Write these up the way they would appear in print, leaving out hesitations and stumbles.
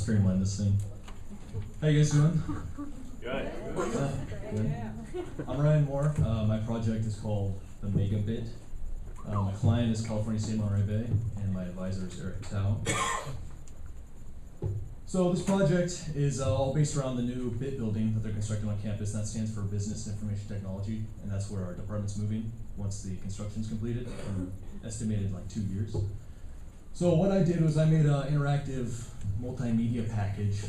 streamline this thing. How you guys doing? Good. Good. I'm Ryan Moore. My project is called the MegaBIT. My client is California State Monterey Bay, and my advisor is Eric Tao. So this project is all based around the new BIT building that they're constructing on campus, and that stands for Business and Information Technology, and that's where our department's moving once the construction's completed, estimated like 2 years. So what I did was I made an interactive multimedia package,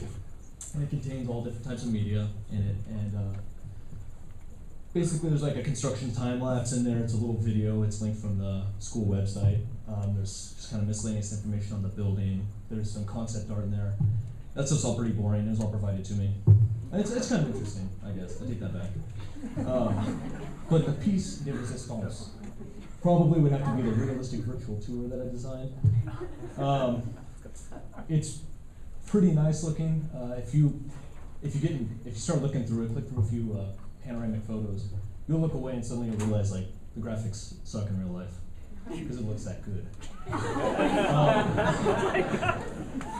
and it contains all different types of media in it, and basically there's like a construction time lapse in there. It's a little video. It's linked from the school website. There's just kind of miscellaneous information on the building. There's some concept art in there. That's just all pretty boring. It was all provided to me. And it's kind of interesting, I guess. I take that back. But the piece de resistance probably would have to be the realistic virtual tour that I designed. It's pretty nice looking. If you start looking through it, click through a few panoramic photos, you'll look away and suddenly you'll realize like the graphics suck in real life because it looks that good.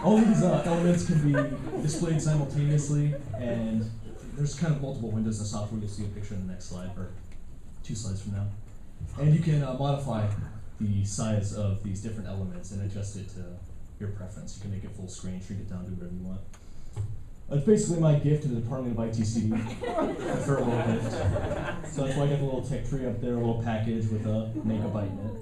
All these elements can be displayed simultaneously, and there's kind of multiple windows in the software. You'll see a picture in the next slide, or 2 slides from now. And you can modify the size of these different elements and adjust it to your preference. You can make it full screen, shrink it down, do whatever you want. It's basically my gift to the Department of ITC, a farewell gift. So that's why I got the little tech tree up there, a little package with a MegaBIT in it.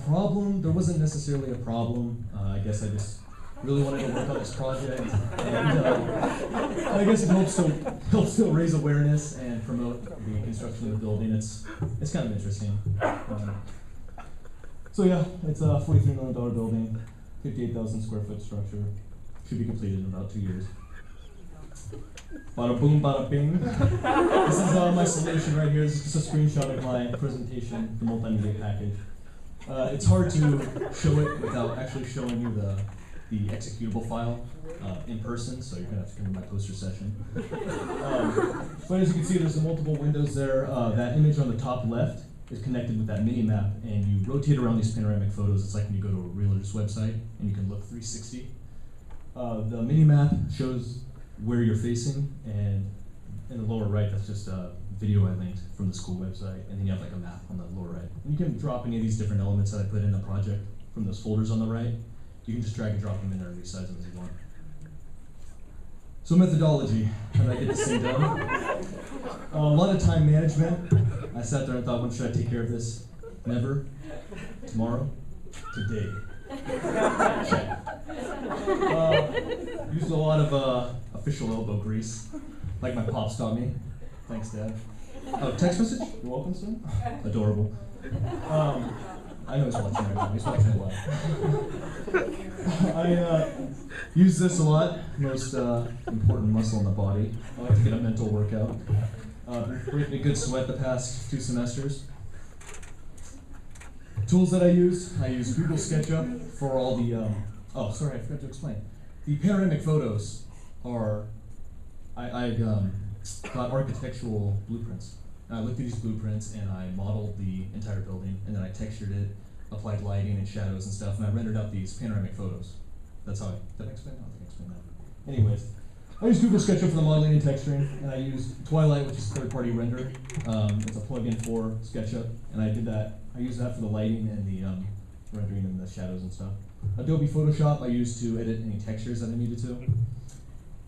Problem, there wasn't necessarily a problem. I guess I just really wanted to work on this project. And I guess it helps to raise awareness and promote the construction of the building. It's kind of interesting. So yeah, it's a $43 million building. 58,000 square foot structure. Should be completed in about 2 years. Bada boom, bada bing. This is my solution right here. This is just a screenshot of my presentation, the multimedia package. It's hard to show it without actually showing you the executable file in person, so you're going to have to come to my poster session. But as you can see, there's multiple windows there. That image on the top left is connected with that mini map, and you rotate around these panoramic photos. It's like when you go to a realtor's website and you can look 360. The mini map shows where you're facing, and in the lower right, that's just a video I linked from the school website, and then you have like a map on the lower right. And you can drop any of these different elements that I put in the project from those folders on the right. You can just drag and drop them in there and resize them as you want. So methodology, how did I get this thing done? A lot of time management. I sat there and thought, when should I take care of this? Never. Tomorrow. Today. Check. Used a lot of official elbow grease, like my pops taught me. Thanks, Dad. Oh, text message? You're welcome, son. Adorable. I know he's watching right now. He's watching a lot. I use this a lot. Most important muscle in the body. I like to get a mental workout. Breaking a good sweat the past 2 semesters. Tools that I use Google SketchUp for all the, oh, sorry, I forgot to explain. The panoramic photos are, I got architectural blueprints. And I looked at these blueprints and I modeled the entire building, and then I textured it, applied lighting and shadows and stuff, and I rendered out these panoramic photos. That's how did I explain that? I don't think I explained that. Anyways, I use Google SketchUp for the modeling and texturing, and I use Twilight, which is third-party render. It's a plugin for SketchUp, and I did that. I use that for the lighting and the rendering and the shadows and stuff. Adobe Photoshop I use to edit any textures that I needed to.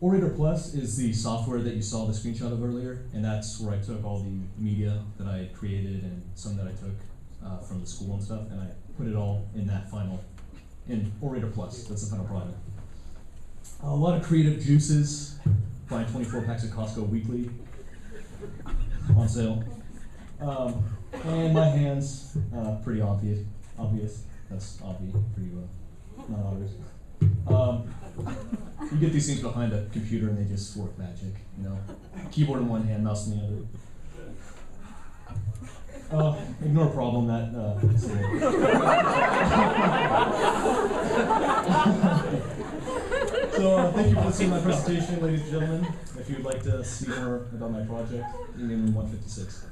Orator Plus is the software that you saw the screenshot of earlier, and that's where I took all the media that I created and some that I took from the school and stuff, and I put it all in that in Orator Plus. That's the final product. A lot of creative juices, buying 24 packs at Costco weekly, on sale. And my hands, pretty obvious. That's obvious for you, not others. You get these things behind a computer and they just work magic, you know. Keyboard in one hand, mouse in the other. Ignore problem that. So thank you for listening to my presentation, ladies and gentlemen. If you'd like to see more about my project, you can 156.